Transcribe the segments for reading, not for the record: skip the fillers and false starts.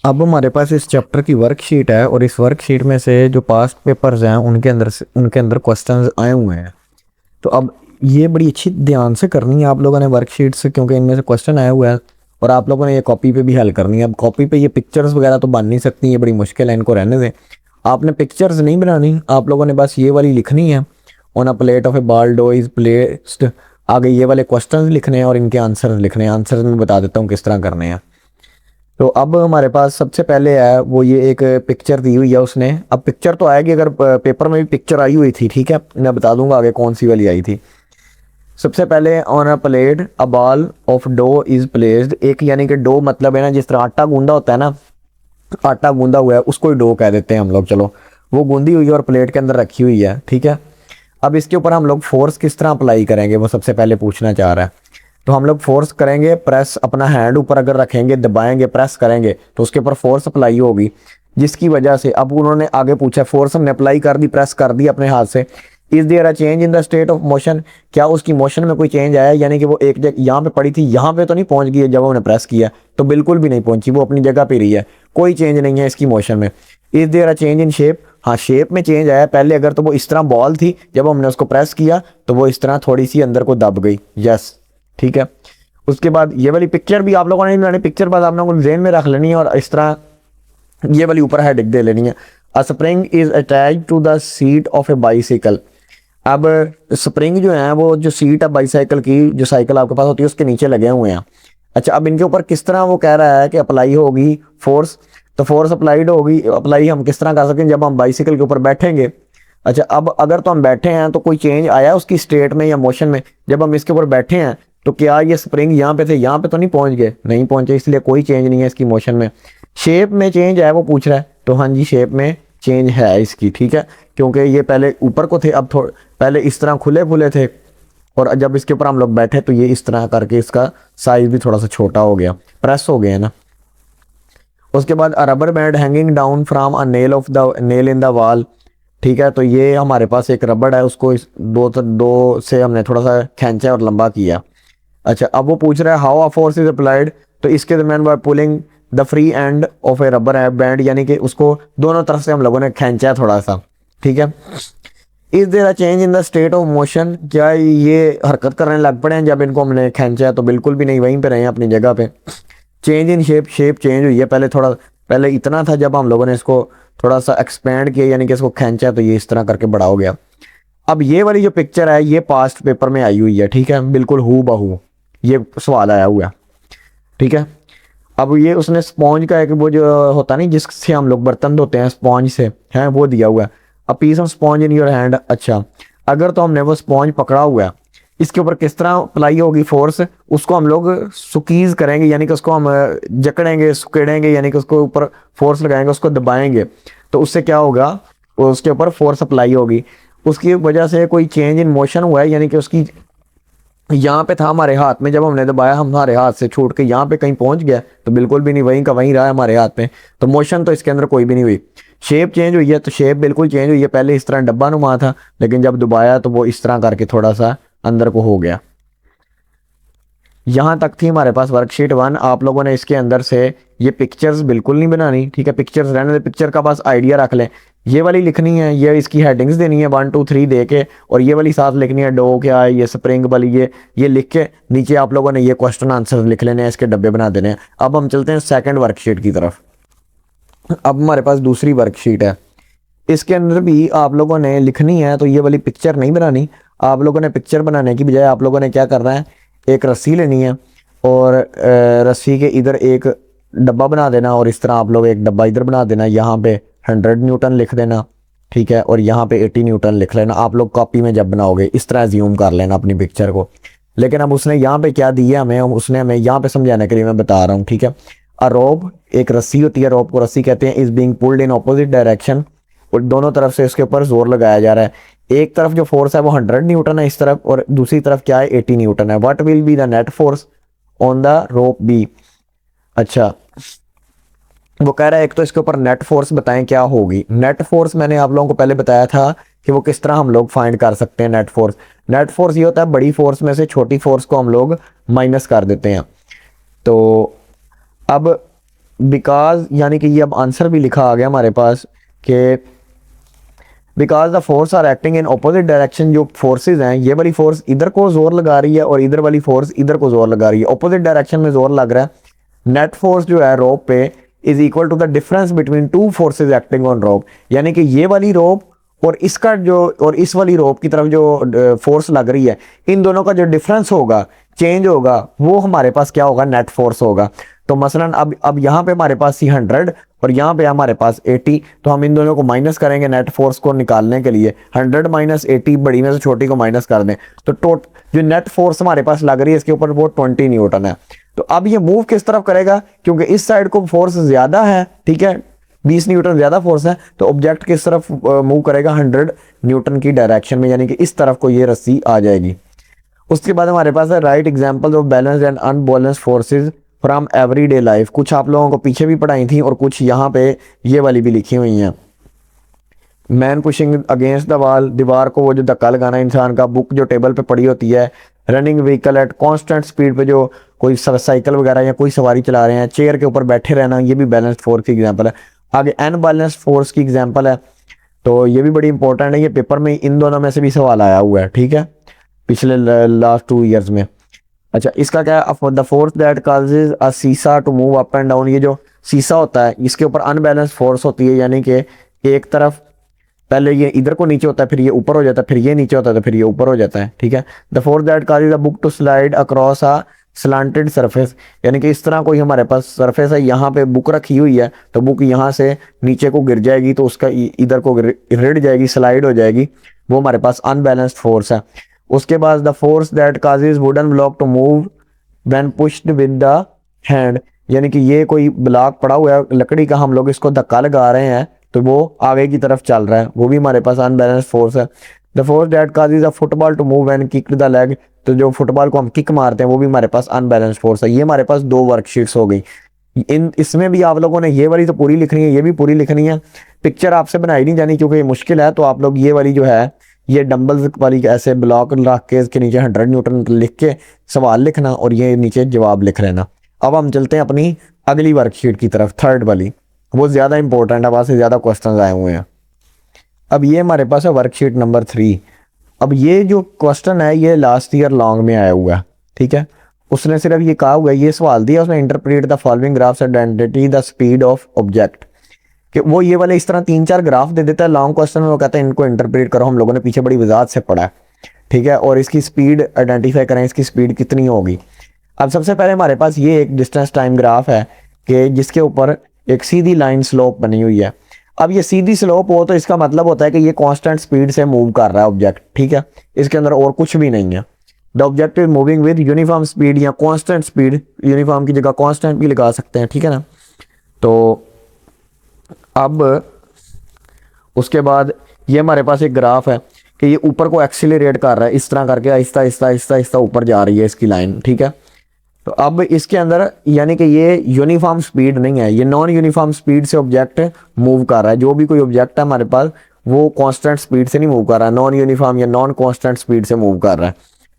अब हमारे पास इस चैप्टर की वर्कशीट है और इस वर्कशीट में से जो पास्ट पेपर्स हैं उनके अंदर क्वेश्चंस आए हुए हैं। तो अब ये बड़ी अच्छी ध्यान से करनी है आप लोगों ने वर्कशीट से, क्योंकि इनमें से क्वेश्चन आया हुआ है और आप लोगों ने ये कॉपी पे भी हल करनी है। अब कॉपी पे ये पिक्चर्स वगैरह तो बन नहीं सकती, ये बड़ी मुश्किल है, इनको रहने दें। आपने पिक्चर्स नहीं बनानी, आप लोगों ने बस ये वाली लिखनी है। On a plate of a ball dough is placed, आगे ये वाले क्वेश्चंस लिखने हैं और इनके आंसर लिखने हैं। आंसर मैं बता देता हूँ किस तरह करने हैं। तो अब हमारे पास सबसे पहले है वो ये एक पिक्चर दी हुई है उसने। अब पिक्चर तो आएगी, अगर पेपर में भी पिक्चर आई हुई थी, ठीक है, मैं बता दूंगा आगे कौन सी वाली आई थी। सबसे पहले on a plate a ball of dough is placed, एक यानी कि डो मतलब है ना, जिस तरह आटा गूंदा होता है ना, आटा गूंदा हुआ है उसको ही डो कह देते हैं हम लोग। चलो, वो गूंदी हुई है और प्लेट के अंदर रखी हुई है, ठीक है। अब इसके ऊपर हम लोग फोर्स किस तरह अप्लाई करेंगे वो सबसे पहले पूछना चाह रहा है। तो हम लोग फोर्स करेंगे, प्रेस, अपना हैंड ऊपर अगर रखेंगे, दबाएंगे, प्रेस करेंगे तो उसके ऊपर फोर्स अप्लाई होगी, जिसकी वजह से अब उन्होंने आगे पूछा, फोर्स हमने अप्लाई कर दी, प्रेस कर दी अपने हाथ से, is there a change in the state of motion, क्या उसकी मोशन में कोई चेंज आया, यानी कि वो एक जगह यहाँ पे पड़ी थी, यहाँ पे तो नहीं पहुंच गई है जब हमने प्रेस किया, तो बिल्कुल भी नहीं पहुंची, वो अपनी जगह पे रही है, कोई चेंज नहीं है इसकी मोशन में। Is there a change in shape, हाँ शेप में चेंज आया, पहले अगर तो वो इस तरह बॉल थी, जब हमने उसको प्रेस किया तो वो इस तरह थोड़ी सी अंदर को दब गई, यस, ठीक है। उसके बाद ये वाली पिक्चर भी आप लोगों ने बनानी, पिक्चर बाद आप लोगों को जेन में रख लेनी है और इस तरह ये वाली ऊपर हेडिंग दे लेनी है। A spring is attach to the seat of a bicycle. अब स्प्रिंग जो है वो जो सीट है बाईसाइकिल की, जो साइकिल आपके पास होती है उसके नीचे लगे हुए हैं। अच्छा, अब इनके ऊपर किस तरह वो कह रहा है कि अप्लाई होगी फोर्स, तो फोर्स अप्लाइड होगी, अप्लाई हम किस तरह कर सकते हैं, जब हम बाईसाइकिल के ऊपर बैठेंगे। अच्छा, अब अगर तो हम बैठे हैं तो कोई चेंज आया उसकी स्टेट में या मोशन में, जब हम इसके ऊपर बैठे हैं तो क्या ये स्प्रिंग यहाँ पे थे, यहाँ पे तो नहीं पहुंच गए, नहीं पहुंचे, इसलिए कोई चेंज नहीं है इसकी मोशन में। शेप में चेंज है वो पूछ रहा है, तो हाँ जी शेप में चेंज है इसकी, ठीक है, क्योंकि ये पहले ऊपर को थे, अब थोड़े पहले इस तरह खुले खुले थे और जब इसके ऊपर हम लोग बैठे तो ये इस तरह करके इसका साइज भी थोड़ा सा छोटा हो गया, प्रेस हो गया ना। उसके बाद rubber band hanging down from a nail of the nail in the wall, ठीक है, तो ये हमारे पास एक रबड़ है, उसको इस दो से हमने थोड़ा सा खींचा और लंबा किया। अच्छा, अब वो पूछ रहा है how a force is applied, तो इसके दरमियान by pulling the free end of a rubber है बैंड, यानी कि उसको दोनों तरफ से हम लोगों ने खींचा है थोड़ा सा, ठीक है। Is there a change in the state of motion, क्या ये हरकत करने लग पड़े हैं जब इनको हमने खींचा है, तो बिल्कुल भी नहीं, वहीं पे रहे हैं अपनी जगह पे। Change in shape, shape change हुई है, पहले इतना था, जब हम लोगों ने इसको थोड़ा सा एक्सपेंड किया यानी कि इसको खींचा तो ये इस तरह करके बड़ा हो गया। अब ये वाली जो पिक्चर है ये पास्ट पेपर में आई हुई है, ठीक है, बिल्कुल हू बहू ये सवाल आया हुआ है, ठीक है। अब ये उसने स्पॉन्ज का एक वो जो होता नहीं जिससे हम लोग बर्तन धोते हैं स्पॉन्ज से, है वो दिया हुआ है, a piece of sponge in your hand. अच्छा, अगर तो हमने वो स्पॉन्ज पकड़ा हुआ है, इसके ऊपर किस तरह अप्लाई होगी फोर्स, उसको हम लोग सुकीज करेंगे, यानी कि उसको हम जकड़ेंगे, सुकेड़ेंगे, यानी कि उसको ऊपर फोर्स लगाएंगे, उसको दबाएंगे, तो उससे क्या होगा, उसके ऊपर फोर्स अप्लाई होगी, उसकी वजह से कोई चेंज इन मोशन हुआ है, यानी कि उसकी यहाँ पे था हमारे हाथ में, जब हमने दबाया हमारे हाथ से छूट के यहाँ पे कहीं पहुंच गया, तो बिल्कुल भी नहीं, वहीं का वहीं रहा है हमारे हाथ में, तो मोशन तो इसके अंदर कोई भी नहीं हुई। शेप चेंज हुई है, तो शेप बिल्कुल चेंज हुई है, पहले इस तरह डब्बा नुमा था, लेकिन जब दबाया तो वो इस तरह करके थोड़ा सा अंदर को हो गया। यहाँ तक थी हमारे पास वर्कशीट 1। आप लोगों ने इसके अंदर से ये पिक्चर्स बिल्कुल नहीं बनानी, ठीक है, पिक्चर्स रहने दे, पिक्चर का बस आइडिया रख लें, ये वाली लिखनी है, ये इसकी हेडिंग्स देनी है 1 2 3 दे के, और ये वाली साथ लिखनी है, डो क्या है, ये स्प्रिंग वाली, ये लिख के नीचे आप लोगों ने ये क्वेश्चन आंसर लिख लेने हैं, इसके डब्बे बना देने हैं। अब हम चलते हैं सेकंड वर्कशीट की तरफ। अब हमारे पास दूसरी वर्कशीट है, इसके अंदर भी आप लोगों ने लिखनी है, तो ये वाली पिक्चर नहीं बनानी, आप लोगों ने पिक्चर बनाने की बजाय आप लोगों ने क्या करना है, एक रस्सी लेनी है और रस्सी के इधर एक डब्बा बना देना, और इस तरह आप लोग एक डब्बा इधर बना देना, यहाँ पे 100 न्यूटन लिख देना, ठीक है, और यहाँ पे 80 न्यूटन लिख लेना। आप लोग कॉपी में जब बनाओगे इस तरह ज्यूम कर लेना अपनी पिक्चर को। लेकिन अब उसने यहाँ पे क्या दिया हमें, उसने हमें यहाँ पे समझाने के लिए मैं बता रहा हूँ, ठीक है। अ रोप, एक रस्सी होती है, रोप को रस्सी कहते हैं, is being pulled in opposite direction, और दोनों तरफ से इसके ऊपर जोर लगाया जा रहा है। एक तरफ जो फोर्स है वो 100 न्यूटन है इस तरफ, और दूसरी तरफ क्या है, 80 न्यूटन है। What will be the net force on the rope B. अच्छा, वो कह रहा है एक तो इसके ऊपर नेट फोर्स बताएं क्या होगी। नेट फोर्स मैंने आप लोगों को पहले बताया था कि वो किस तरह हम लोग फाइंड कर सकते हैं नेट फोर्स। नेट फोर्स ये होता है बड़ी फोर्स में से छोटी फोर्स को हम लोग माइनस कर देते हैं। तो अब बिकॉज यानी कि ये अब आंसर भी लिखा आ गया हमारे पास कि because the force are acting in opposite direction, जो फोर्सेज हैं ये वाली फोर्स इधर को जोर लगा रही है और इधर वाली फोर्स इधर को जोर लगा रही है, अपोजिट डायरेक्शन में जोर लग रहा है। नेट फोर्स जो है रोप पे is equal to the difference between two forces acting on rope, यानी कि ये वाली रोप और इसका जो और इस वाली रोप की तरफ जो फोर्स लग रही है, इन दोनों का जो डिफरेंस होगा, चेंज होगा, वो हमारे पास क्या होगा, नेट फोर्स होगा। तो मसलन अब यहाँ पे हमारे पास 100 और यहाँ पे हमारे पास 80, तो हम इन दोनों को माइनस करेंगे नेट फोर्स को निकालने के लिए। 100 माइनस 80, बड़ी में से छोटी को माइनस कर दें तो जो नेट फोर्स हमारे पास लग रही है इसके ऊपर वो 20 न्यूटन है। तो अब ये मूव किस तरफ करेगा, क्योंकि इस साइड को फोर्स ज्यादा है, ठीक है, 20 न्यूटन ज्यादा फोर्स है, तो ऑब्जेक्ट किस तरफ मूव करेगा, 100 न्यूटन की डायरेक्शन में, यानी कि इस तरफ को ये रस्सी आ जाएगी। उसके बाद हमारे पास है right example of balanced and unbalanced forces from everyday life. कुछ आप लोगों को पीछे भी पढ़ाई थी और कुछ यहाँ पे ये वाली भी लिखी हुई हैं। Man pushing against the wall, दीवार को वो जो धक्का लगाना इंसान का, बुक जो टेबल पे पड़ी होती है, running vehicle at constant speed पे जो कोई साइकिल वगैरह या कोई सवारी चला रहे हैं, चेयर के ऊपर बैठे रहना, ये भी बैलेंस्ड फोर्स की एग्जांपल है। आगे अनबैलेंस्ड फोर्स की एग्जांपल है, तो ये भी बड़ी इंपॉर्टेंट है, ये पेपर में इन दोनों में से भी सवाल आया हुआ है, ठीक है, पिछले लास्ट 2 ईयर्स में। अच्छा, इसका क्या है, the force that causes a seesaw to move up and down, ये जो सीसा होता है इसके ऊपर अनबैलेंस्ड फोर्स होती है, यानी कि एक तरफ पहले ये इधर को नीचे होता है, फिर ये ऊपर हो जाता है, फिर ये नीचे होता है, तो फिर ये ऊपर हो जाता है, ठीक है। The force that causes a book to slide across a slanted surface, यानी कि इस तरह कोई हमारे पास सरफेस है, यहाँ पे बुक रखी हुई है, तो बुक यहाँ से नीचे को गिर जाएगी, तो उसका इधर को रिड़ जाएगी, स्लाइड हो जाएगी, वो हमारे पास अनबैलेंस्ड फोर्स है। उसके बाद the force that causes wooden block to move when pushed with the hand, यानी कि ये कोई ब्लॉक पड़ा हुआ है लकड़ी का, हम लोग इसको धक्का लगा रहे हैं तो वो आगे की तरफ चल रहा है, वो भी हमारे पास अनबैलेंस्ड फोर्स है। The force that causes a football to move when kicked the leg, तो जो फुटबॉल को हम किक मारते हैं वो भी हमारे पास अनबैलेंस्ड फोर्स है। ये हमारे पास 2 वर्कशीट्स हो गई। इसमें भी आप लोगों ने ये वाली तो पूरी लिखनी है, ये भी पूरी लिखनी है, पिक्चर आपसे बनाई नहीं जानी क्योंकि ये मुश्किल है, तो आप लोग ये वाली जो है ये डंबल्स वाली ऐसे ब्लॉक रख के इसके नीचे 100 न्यूटन लिख के सवाल लिखना और ये नीचे जवाब लिख लेना। अब हम चलते हैं अपनी अगली वर्कशीट की तरफ, 3rd वाली, वो ज़्यादा इंपॉर्टेंट है, वहाँ से ज़्यादा क्वेश्चन आए हुए हैं। अब ये हमारे पास है वर्कशीट नंबर 3। अब ये जो क्वेश्चन है ये लास्ट ईयर लॉन्ग में आया हुआ है, ठीक है। उसने सिर्फ ये कहा हुआ है, ये सवाल दिया उसने, interpret the following graphs and identity the speed of object, कि वो ये वाले इस तरह 3-4 ग्राफ दे देता है लॉन्ग क्वेश्चन में, वो कहता है इनको इंटरप्रेट करो। हम लोगों ने पीछे बड़ी वजाहत से पढ़ा है, ठीक है, और इसकी स्पीड आइडेंटिफाई करें, इसकी स्पीड कितनी होगी। अब सबसे पहले हमारे पास ये एक डिस्टेंस टाइम ग्राफ है कि जिसके ऊपर एक सीधी लाइन स्लोप बनी हुई है। अब ये सीधी स्लोप हो तो इसका मतलब होता है कि ये कांस्टेंट स्पीड से मूव कर रहा है ऑब्जेक्ट, ठीक है, इसके अंदर और कुछ भी नहीं है। The object is moving with uniform speed या कांस्टेंट स्पीड, यूनिफॉर्म की जगह कांस्टेंट भी लगा सकते हैं, ठीक है ना। तो अब उसके बाद ये हमारे पास एक ग्राफ है कि ये ऊपर को एक्सीलरेट कर रहा है, इस तरह करके आहिस्ता आहिस्ता आहिस्ता आहिस्ता ऊपर जा रही है इसकी लाइन, ठीक है। तो अब इसके अंदर यानी कि ये यूनिफॉर्म स्पीड नहीं है, ये नॉन यूनिफॉर्म स्पीड से ऑब्जेक्ट मूव कर रहा है। जो भी कोई ऑब्जेक्ट है हमारे पास वो कांस्टेंट स्पीड से नहीं मूव कर रहा है, नॉन यूनिफॉर्म या नॉन कांस्टेंट स्पीड से मूव कर रहा है,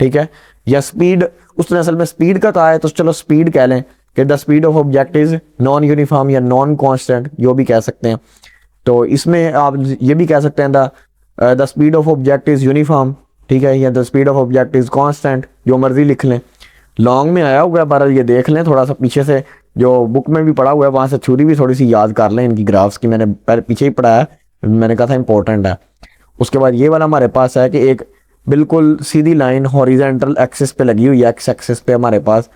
ठीक है। या स्पीड, उसने असल में स्पीड का कहा है तो चलो स्पीड कह लें कि the speed of object is non uniform या नॉन कांस्टेंट, जो भी कह सकते हैं। तो इसमें आप ये भी कह सकते हैं the speed of object is uniform, ठीक है, या the speed of object is constant, जो मर्जी लिख लें। लॉन्ग में आया हुआ है, बहरहाल ये देख लें थोड़ा सा पीछे से, जो बुक में भी पढ़ा हुआ है वहाँ से थ्योरी भी थोड़ी सी याद कर लें इनकी ग्राफ्स की, मैंने पहले पीछे ही पढ़ा है, मैंने कहा था इंपॉर्टेंट है। उसके बाद ये वाला हमारे पास है कि एक बिल्कुल सीधी लाइन हॉरिजेंटल एक्सिस पे लगी हुई है, एक्स एक्सिस पे हमारे पास,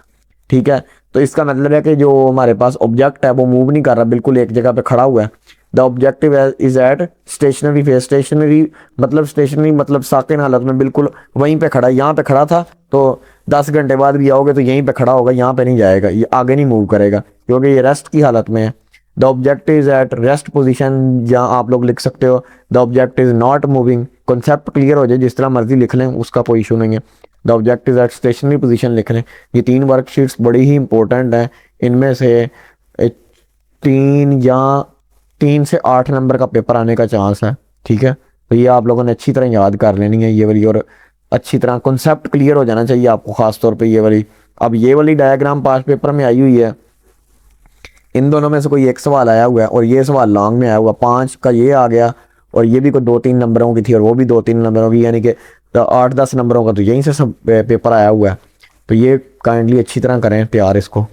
ठीक है। तो इसका मतलब है कि जो हमारे पास ऑब्जेक्ट है वो मूव नहीं कर रहा, बिल्कुल एक जगह पे खड़ा हुआ है। The objective is at stationary phase, stationary मतलब साकिन हालत में बिल्कुल वहीं पे खड़ा है। यहाँ पे खड़ा था तो 10 घंटे बाद भी आओगे तो यहीं पे खड़ा होगा, यहाँ पे नहीं जाएगा, ये आगे नहीं मूव करेगा क्योंकि ये रेस्ट की हालत में है। The object is at rest position, जहाँ आप लोग लिख सकते हो the object is not moving, concept clear हो जाए, जिस तरह मर्जी लिख लें उसका कोई इशू नहीं है। The object is at stationary position लिख लें। ये 3 वर्कशीट्स बड़ी ही इंपॉर्टेंट हैं, इनमें से 3 से 8 नंबर का पेपर आने का चांस है, ठीक है। तो ये आप लोगों ने अच्छी तरह याद कर लेनी है ये वाली, और अच्छी तरह कॉन्सेप्ट क्लियर हो जाना चाहिए आपको, खास तौर पे ये वाली। अब ये वाली डायग्राम पास पेपर में आई हुई है इन दोनों में से कोई एक सवाल आया हुआ है और ये सवाल लॉन्ग में आया हुआ, 5 का ये आ गया और ये भी कोई 2-3 नंबरों की थी और वो भी 2-3 नंबरों की, यानी कि 8-10 नंबरों का तो यहीं से सब पेपर आया हुआ है। तो ये काइंडली अच्छी तरह करें तैयार इसको।